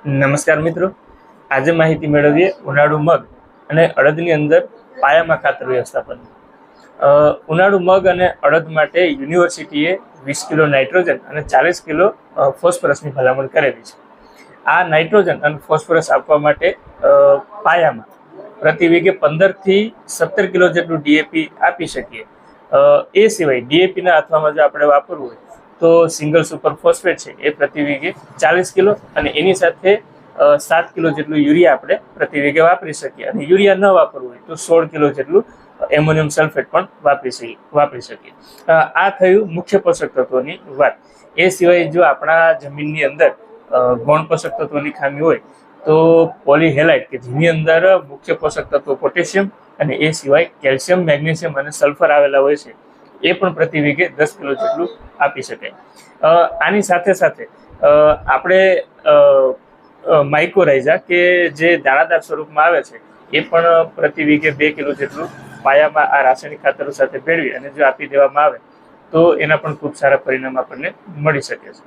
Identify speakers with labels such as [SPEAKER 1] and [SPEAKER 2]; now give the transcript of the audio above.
[SPEAKER 1] નમસ્કાર મિત્રો, આજે માહિતી મેળવીએ ઉનાળુ મગ અને અડદની અંદર પાયામાં ખાતર વ્યવસ્થાપન. ઉનાળુ મગ અને અડદ માટે યુનિવર્સિટીએ 20 કિલો નાઇટ્રોજન અને 40 કિલો ફોસ્ફરસની ભલામણ કરેલી છે. આ નાઇટ્રોજન અને ફોસ્ફરસ આપવા માટે પાયામાં પ્રતિ વીઘે 15 થી 17 કિલો જેટલું ડીએપી આપી શકીએ. એ સિવાય ડીએપીના અથવામાં જો આપણે વાપરવું હોય તો સિંગલ સુપર ફોસ્ફેટ છે એ પ્રતિ વીઘે 40 કિલો અને એની સાથે 7 કિલો જેટલું યુરિયા આપણે પ્રતિ વીઘે વાપરી શકીએ. અને યુરિયા ન વાપરવું હોય તો 16 કિલો જેટલું એમોનિયમ સલ્ફેટ પણ વાપરી શકીએ. આ થયું મુખ્ય પોષક તત્વોની વાત. એ સિવાય જો આપણા જમીનની અંદર ગૌણ પોષક તત્વોની ખામી હોય તો પોલીહેલાઇટ કે જેની અંદર મુખ્ય પોષક તત્વો પોટેશિયમ અને એ સિવાય કેલ્શિયમ, મેગ્નેશિયમ અને સલ્ફર આવેલા હોય છે, એ પણ પ્રતિ વીઘે 10 કિલો જેટલું આપી શકાય. આની સાથે સાથે આપણે માઇકોરાઇઝા કે જે દાણાદાર સ્વરૂપમાં આવે છે એ પણ પ્રતિ વીઘે 2 કિલો જેટલું પાયામાં આ રાસાયણિક ખાતરો સાથે ભેળવી અને જો આપી દેવામાં આવે તો એના પણ ખૂબ સારા પરિણામ આપણને મળી શકે છે.